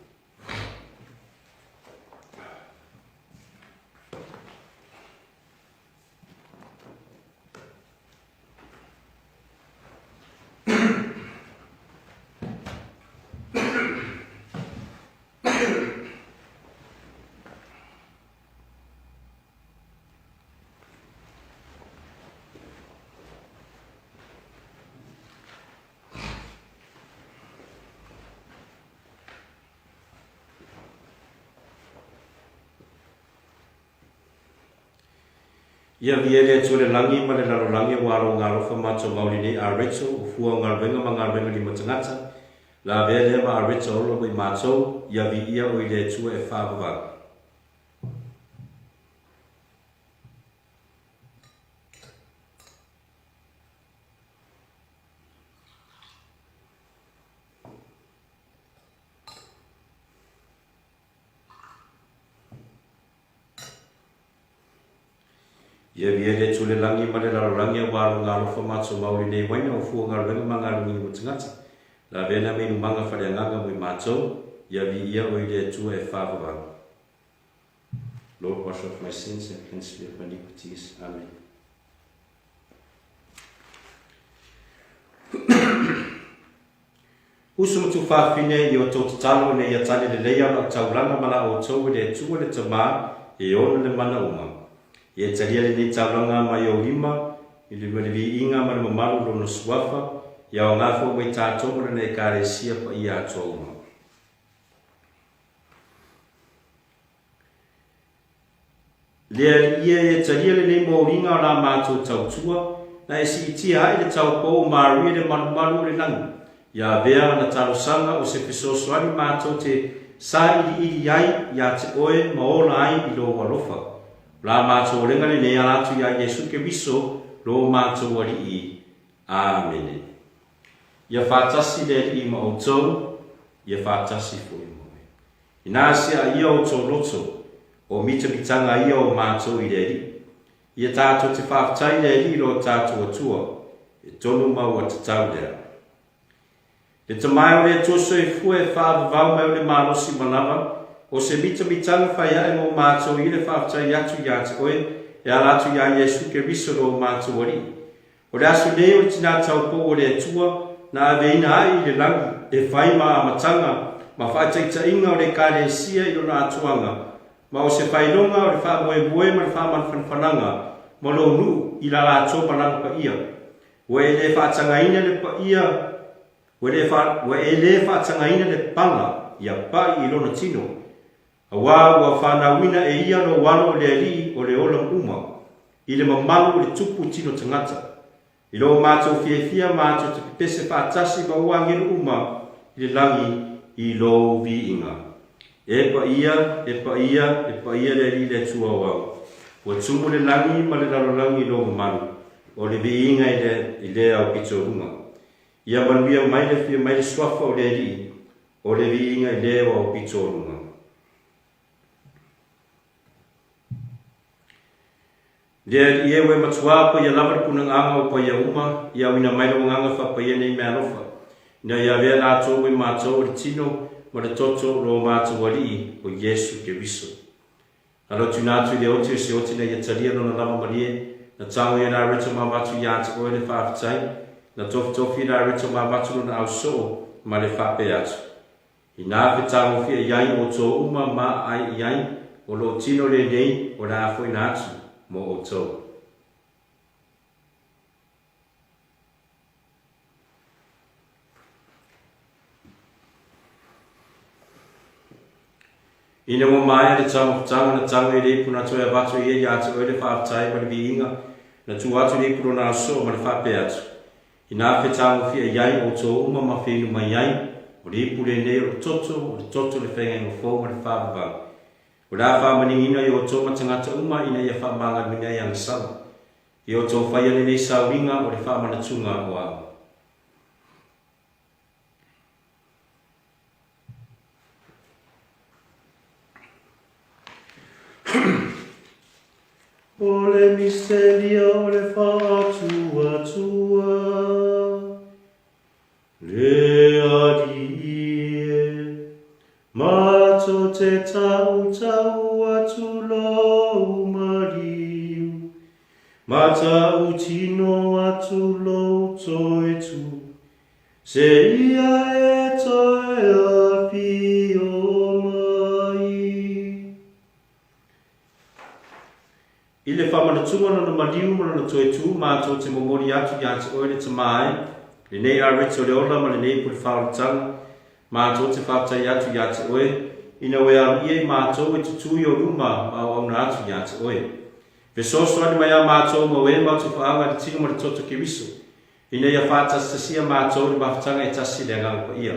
Ia viele tole langi ma le lalo langi waro ngarofa macho maulini a Rachel o fua ngarwenga ma ngarwenga li matangata la vele ma a Rachel olo i macho ia vi ia o ile tua e whaavava. Ia viele tole langi ma le lalo langi waro ngarofa macho maulini waina o fua ngarwenga ma ngarwenga li matangata la vele me numanga whareanganga mo i macho ia vi ia o ile tua e whaavava. Lord, wash off my sins and cleanse me of my iniquities. Amen. Usu tu whawhine i o tō talo ne ia tane le leia o tauranga mana o tō le tua le tamā e ona le mana uma. Ia taria le ni tauranga mai o lima i le malivi inga mana mamalu lono suafa ia o ngafo mai tātou ne kare sia pa ia tō uma. Lea ia e taria le nei mōringa o la mātou tautua na e si itia hai le taupou Maria le manumalu le nangu. Ia vea na talosanga o se fesosoani mātou te sa ili ai ia te oe maona ai i lo warofa. La mātou renga le nei alatu ia Iesu ke viso lo mātou wari i. Amen. Ia whātasi le i ma o tau, ia whātasi fo i moe. Inasia ia o tau loto, o mita mitanga ia o mātou i reri. Ia tātou te whāwhatai reri lo tātou atua, e tonu mau a te tau lea. E te mai o le toso e fua e whaavavau mai o le malosi manawa, o se mita mitanga whaia e mo mātou i le whāwhatai atu ia te oe, e alatu ia Iesu ke riso lo mātou wari. O le asu leo le tina taupo o le atua, na aveina ai le langi, e whaima a matanga, ma whaitaita inga o le kare sia i o na atuanga, ma o se whainonga o le wha moe moe ma le wha manwhanwhananga, ma lo nu i la la tōpa nanga pa ia. ua e lē fa'atagaina le paia ua e lē fa'atagaina le pala ia pa'i I lona tino auā ua fanauina e ia lo walo o le ali'i o le ola uma I le mamalu o le tupu tino tagata I lo mātou fiafia mātou te pese fa'atasi ma ua ngelu uma I le lagi I lo vi'inga e paia le ali'i le tuauau ua tumu le lagi ma le lalolagi I lo mamalu o le vi'inga I le au pitolunga ia manuia mai le fia mai le suafa o le ali'i o le vi'inga I le au pitolunga Lea ia ue matua po ia lava le punagaga o paia uma ia auina mai le uagaga fa'apaia nei mea alofa ina ia vea latou I matou o le tino ma le toto lo matou ali'i o Iesu Keriso alotu ina atu I le oti o se oti na ia talia lona lava malie na tago ia la reto mamatu ia atu oe le whaafitai na tofi la reto mamatu lona au so ma le whaape atu ina fe tago fia iai o tō uma ma ai iai o lo tino le nei o la afo ina atu mo o tō. Ina mo mai le tamatanga na tango I le puna toia watu I atu o le whaafitai ma le vi'inga na tu atu le puna na so ma le whaape atu. Ina fe tango fia iai o tō uma ma whinu mai iai o le ipu le nei o le toto le whenga ingo fō ma le whaapavanga. O la whaamaningina I o tō matangata uma ina ia whaamanga minga I angasala. I o tō whaia le nei sauringa o le whaamanatunga o au. O le misteria o le whaatua le adie mato te tau atu lo mariu mata utino atu lo toetu se ia e toe api o mai I le whamanatunga na mariu ma na toetu mātou te momori atu I atu oe le tamai le nei a reto le ola ma le nei puli whaautanga mātou te whaatai atu I atu oe ina oe au ie mātou e tutui o ruma ma o auna atu I atu oe. Ve soso ane mai a mātou ma oe mau te whaanga le tino ma le toto Keriso ina ia whaatastasia mātou le mawhatanga e tasi le angang pa ia.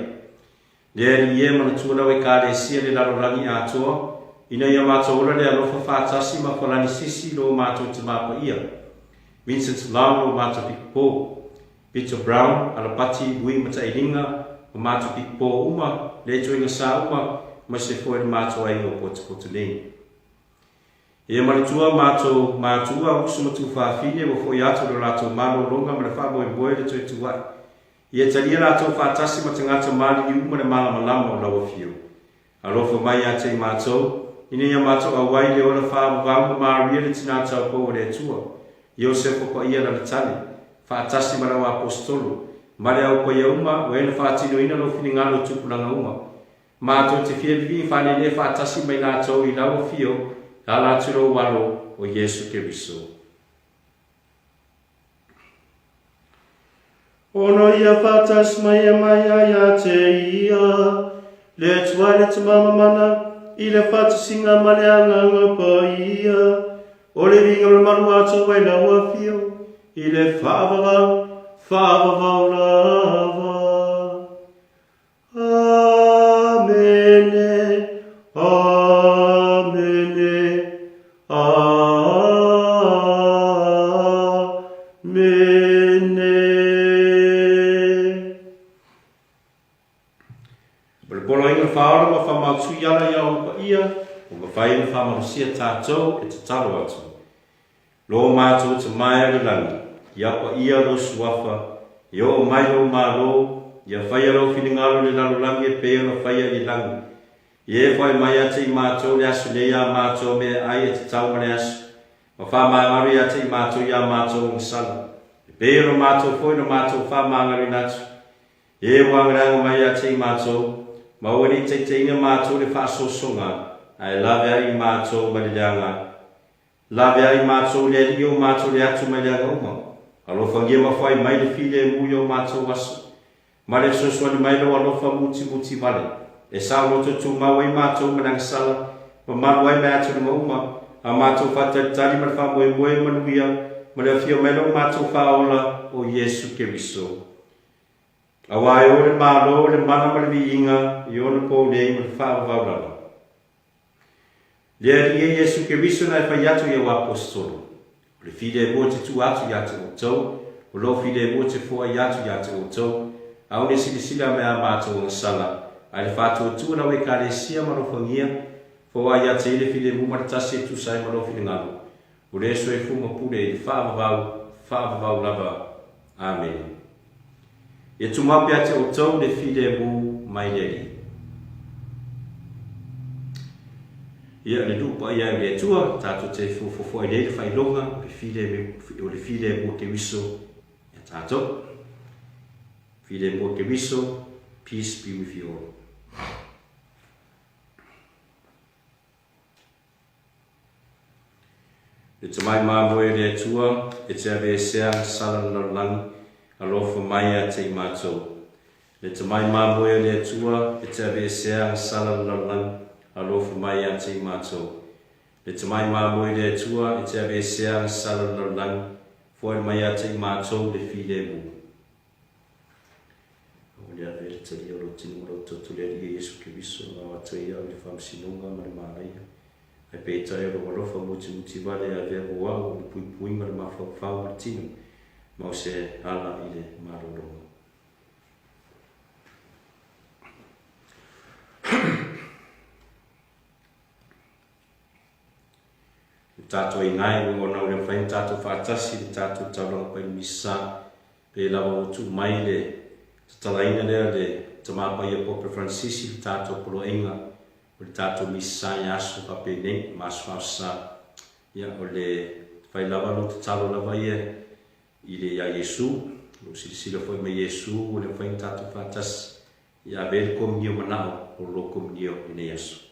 Lea li ie mana tuana oe ka le sia le larorangi atoa ina ia mātou ora le alofa whaatasi ma whalani sisi lo mātou te mapa ia. Vincent Lam lo mātou Pikipo, Peter Brown, Alapati, Bui Mata Iringa, o mātou Pikipo uma, le toinga sa uma, ma se foi le mātou ai o potu nei. Ia maritua mātua ukusumatu whaafine o foi atu lo rātou malo longa ma le whaamoe boe le toi tuai. Ia talia rātou whaatasi ma tangata mali I uma le malama o lawa fio. Alofa mai a te mātou, ina ia mātou awai le ola whaamavanga Maria le tina tau po o le tua. Iosefo pa ia na le tane, whaatasi ma rawa apostolo, ma le au pa ia uma, o ena whaatino ina lo whingalo tupulanga uma. Mātou te fia vivi whanene whaatasi mai nātou I lawa fio, la lāturo walo o Iesu Keriso. Ono ia whaatas mai a te ia, le tuai le te mamamana, I le whaatasinga ma le anganga pa ia, o le ringa le manu ato wai laua fio, I le whaavavau lava. Amene, amene, amene. Bolo inga whaora ma whamatu iara ia o pa ia, o ma whai na whamarusia tātou e te talo atu. Lo mātou te mai le langi, ia pa ia lo suafa, ia o mai lo mālo, ia whai alo whingalo le lalo langi e pēo na whai I langi. Ia e whai mai ate I mātou le asu le ia mātou me ai e te tau ma le asu, ma whamangari ate I mātou ia mātou ngisala. E pēo na mātou fwoi na mātou whamangari natu. E wangaranga mai ate I mātou, ma wani te inga mātou le whaasosonga, ai lawe ai mātou ma le leanga. Lawe ai mātou le rio mātou le atu ma leanga uma. Alofa ngia mawhai mai le file mu yo mātou aso. Ma le sosuani mai lo alofa muti vale. E sa loto tu mawai mātou manangasala. Ma maluai mai atu na mauma. A mātou whataritari ma le whamoe manuia. Ma le fio mai lo mātou whaola o Yesu Keriso. Awai o le malo le mana ma le viinga i ona pou nei ma le whaavaulala. Lea rie Yesu Keriso na e whai atu i o apostolo. Le fide mo te tu atu i atu o tau. O lo fide mo te fua i atu o tau. Au ne silisila me a mātou o sala. A le whātua tu na we kare sia marofangia. Fua i atu i le fide mo maratasi e tu sai marofi ngalo. O le so e fuma pule i whaavavau lava. Amen. E tu mapi ate o tau le fide mo mai leli. Ia le lupa ia le tua, tātou te fofo i le whailonga, o le fide mo ke wiso, ia tātou. Fide mo ke wiso, peace be with you all. Le tamai māmoe le tua, e te ave sea sala lalang, alofa mai a te mātou. Le tamai māmoe le tua, e te ave sea sala lalang, alofa mai a te mātou. Le tamai māmoe le tua, e te ave sea sala lalang, foi mai a te mātou le fide mu. O le ave le tali o lo tinu o lo totu le ria Yesu Keriso, a watai au le whamsinonga ma le māreia. Ai pētai o lo alofa muti vale a vea boao, le pui ma le mawhau ma tinu, mau se ala i le marolonga. Tātou i ngai o ngona o le whain tātou whātasi le tātou tauranga pai misa pe lawa o tu mai le tatalaina lea le tamapai a Pope Francis le tātou polo inga o le tātou misa i aso pape nei masu whausa ia o le whai lawa no te talo lawa ia i le ia Yesu o silisila foi me Yesu o le whain tātou whātasi ia vele komunio manao o lo komunio i ne Yesu.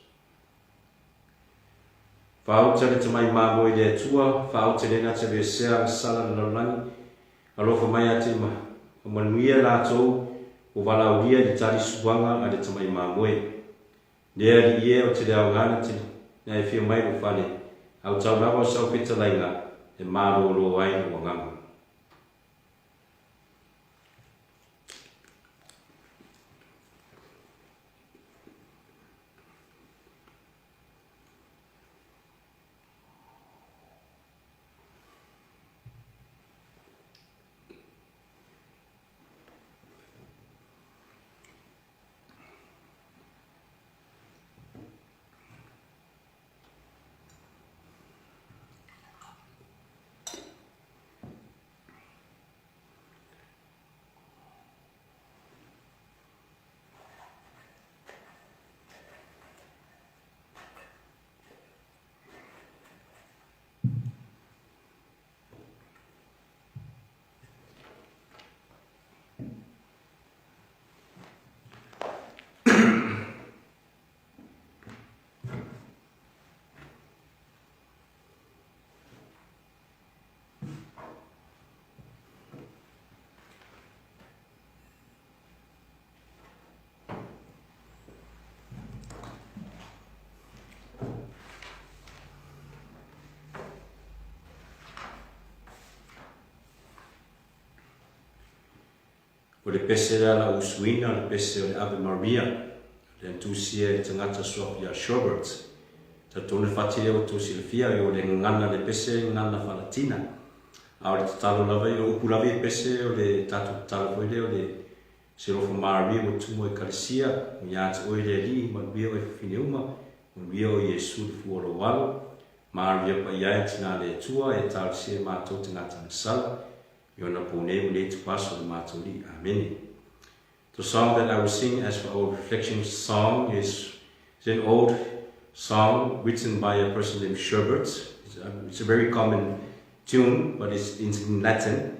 Whaauta le tamai māmoe le atua, whaauta le nga te vesea sala na laulangi, alofa mai a te maha. O manuia lātou o walauria li tari suwanga a le tamai māmoe. Lea li ie o te leo ngana te na e whia mai o whale, au tau rawa o sau pita lainga e māro lo ai o ngama. O le pese le ala usuina, le pese o le Ave Maria, le antusia e tangata Sofia Schobert, ta tone fatile o tusi le fia o le ngana le pese ngana falatina. A o le tatalo lava i o upulavi e pese o le tatu tatalo poile o le Sirofo Maria o tumo e kalesia, o iati o le li, manuia o e fineuma, manuia o Yesu le fuolo walo, Maria pa iai tina le tua e talisia mātou tangata sala, Yona pone le to pass on the matoli. Amen. The song that I will sing as for our reflection song is an old song written by a person named Sherbert. It's a very common tune, but it's in Latin.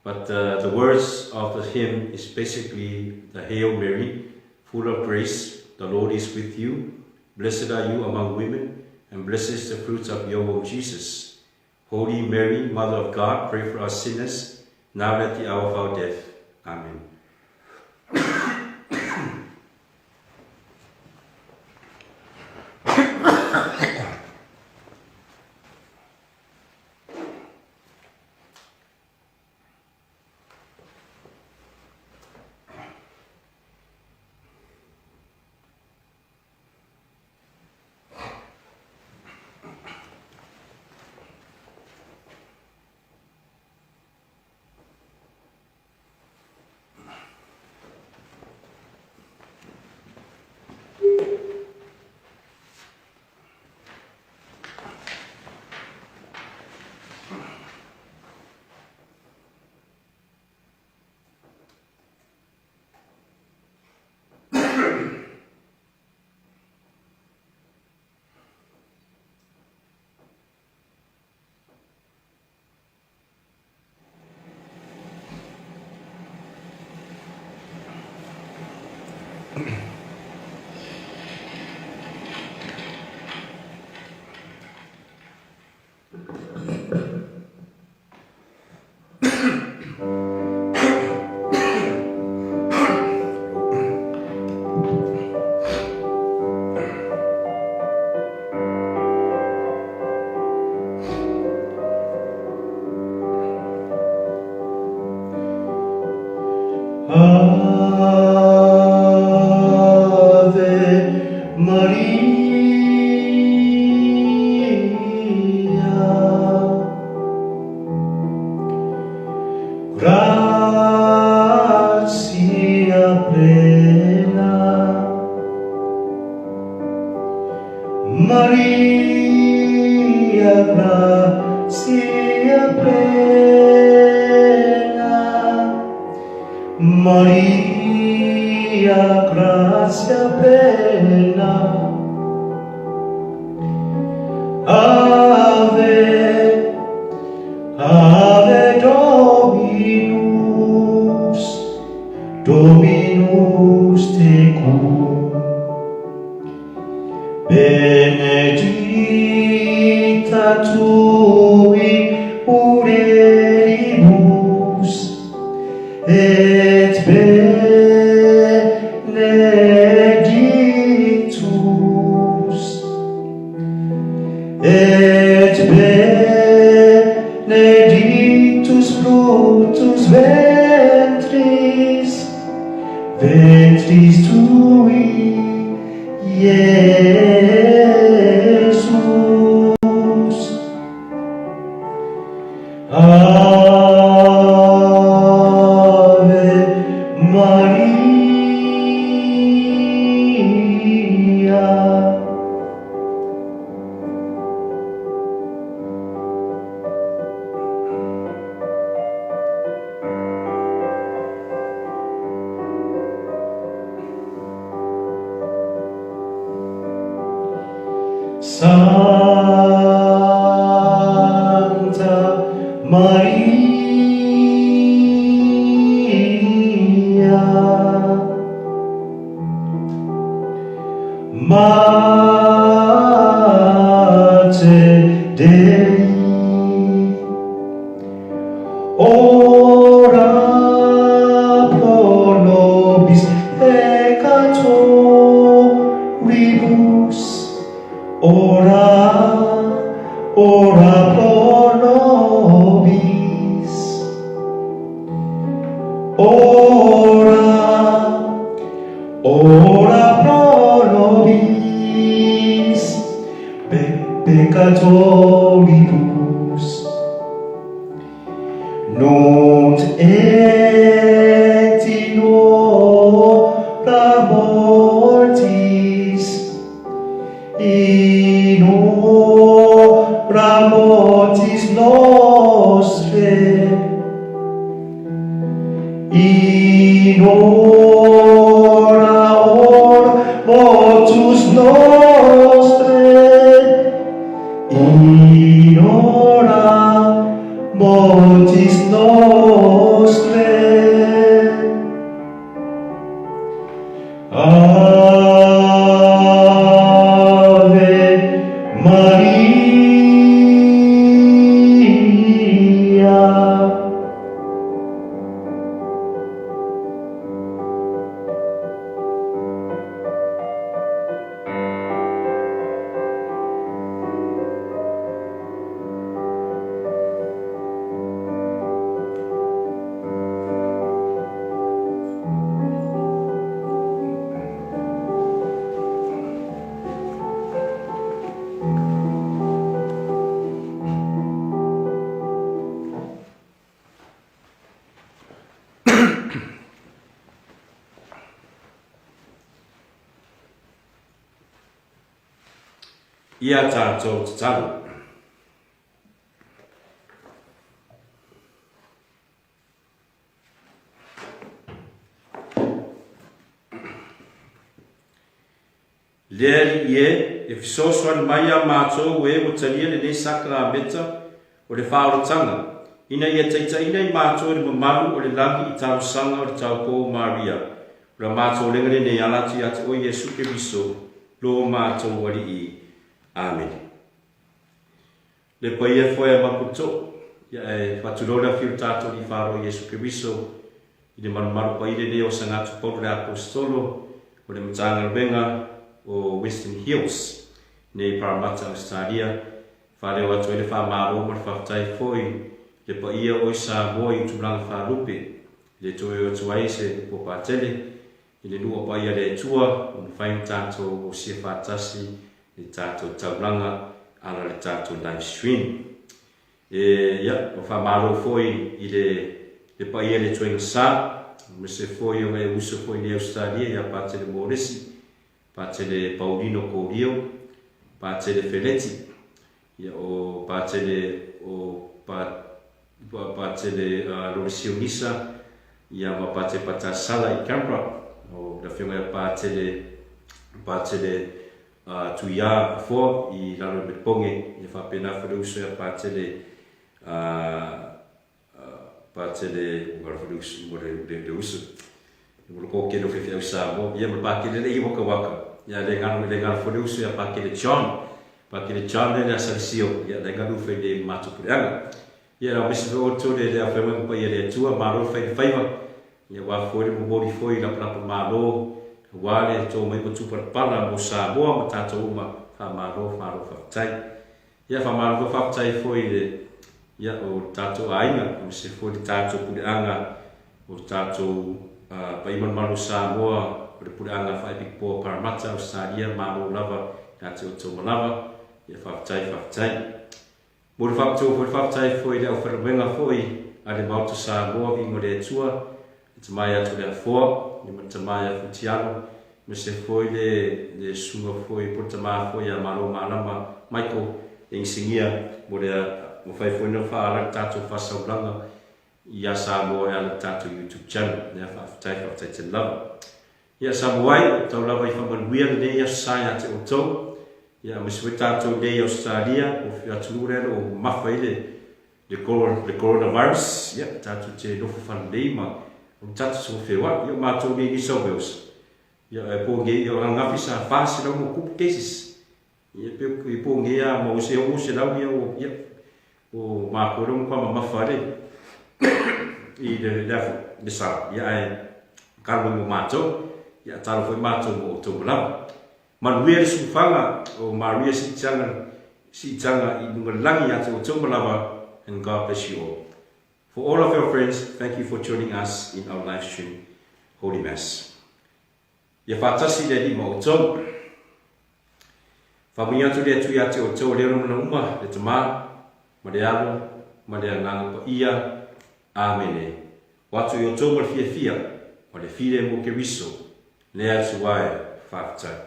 But the words of the hymn is basically the Hail Mary, full of grace, the Lord is with you. Blessed are you among women, and blessed is the fruit of your womb, Jesus. Holy Mary, Mother of God, pray for us sinners, now and at the hour of our death. Amen. ia tātou tatalu. Lea ie e fisosoani mai a mātou e mo talia le nei sakrameta o le whaorotanga. Ina ia taitaina i mātou le mamalu o le langi i tāusanga o le taupō Maria. O le mātou lenga le nei alati ate o Yesu Keriso lo mātou wali i. Amen. Le paia foi a maputo ia e whatulona fiu tātou i wharo Yesu Keriso i le marumaru pa i le neo sangatu pōru le apostolo o le matanga venga o Western Hills nei Parramatta Australia whaleo atu ele whamaro ma le whaftai foi le pa ia o Samoa i tūranga whalupe le toe o tuai se po pātele i le nua pa ia le tua o le whaim tātou o sia whātasi le tātou tauranga ala le tātou live stream ia o whamaro foi i le pa ia le tuenga sa me se foi o ngai uso foi le Australia ia pātele mōresi Pātele Paulino Korio, Pātele Feleti, ia o Pātele Lorisio Nisa, ia ma Pātele Patasala i Canberra, o la whiunga Pātele Tuia Fo i Lalo Meponge, ia whapena wharuso ia Pātele Wharuso, le uso. Ko ke no fe usa mo ia mo pa ke le i mo ka waka ia le ngana fo usu ia pa ke le John le asasio ia le ngana fe le matu puanga ia no misi o to le a fe mo pa ia le tua maro fe faiva ia wa fo le mo bodi fo i la maro wa le to mai mo tu para mo sa mo ma tato uma fa maro fa tai ia fa maro fa tai fo i le ia o tato ainga misi fo le tato puanga o tato pa iman malu Samoa o le puleanga whai pikpo Parramatta Australia malu lava ia te o tō malawa ia whaftai mo le whaftai foi le au wharumenga foi a le mauta Samoa i mo le tua i te mai atu le afoa i mo te mai a futiano me se foi le sunga foi po te maa foi a malo malama Michael e insingia mo le mo whai foi no whaara tātou whasauranga ia Samoa ala tātou YouTube channel ia whaftai te lava ia Samoa tau lava i whamanuia le ia sai ate o tau ia miswe tātou nei Australia o whia tulure o mawha le coronavirus ia tātou te nofo whanei ma o tātou so whewa ia mātou nei New South Wales ia e pōnge ia o ngafi sa whāsi lau mo kupu cases ia i pōnge ia ma o se lau ia o mākorong kwa ma mawha i le sa ia e kalwa mo mātou ia talo foi mātou mo tō malawa manuia le sufanga o Maria si tanga i nunga langi ate o tō malawa and God bless you all. For all of our friends, thank you for joining us in our live stream Holy Mass. Ia whātasi le lima o tō whamui atu le atu ate o tō leo mana uma le tamā ma le alo ma le anganga pa ia Amen. Watu i o tō ma le fia ma le file mo ke riso le atu wae whaftai.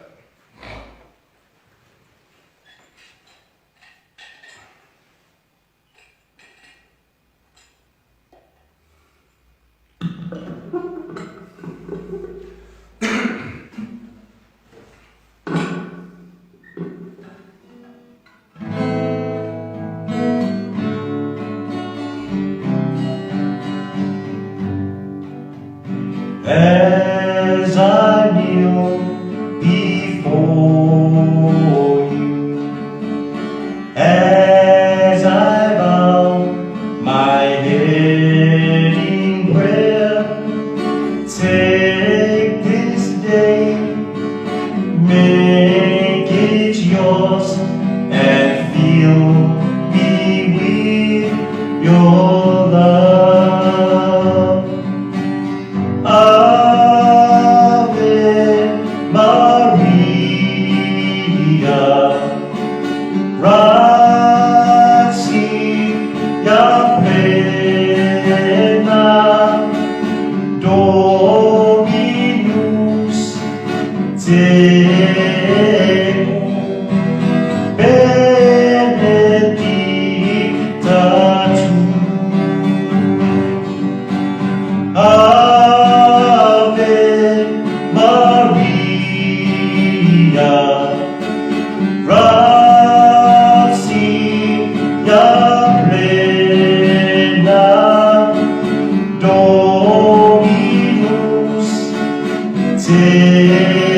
As I kneel before you, as I bow my head in prayer, take this day, make it yours, and fill me with your love. Te Gracia plena Dominus te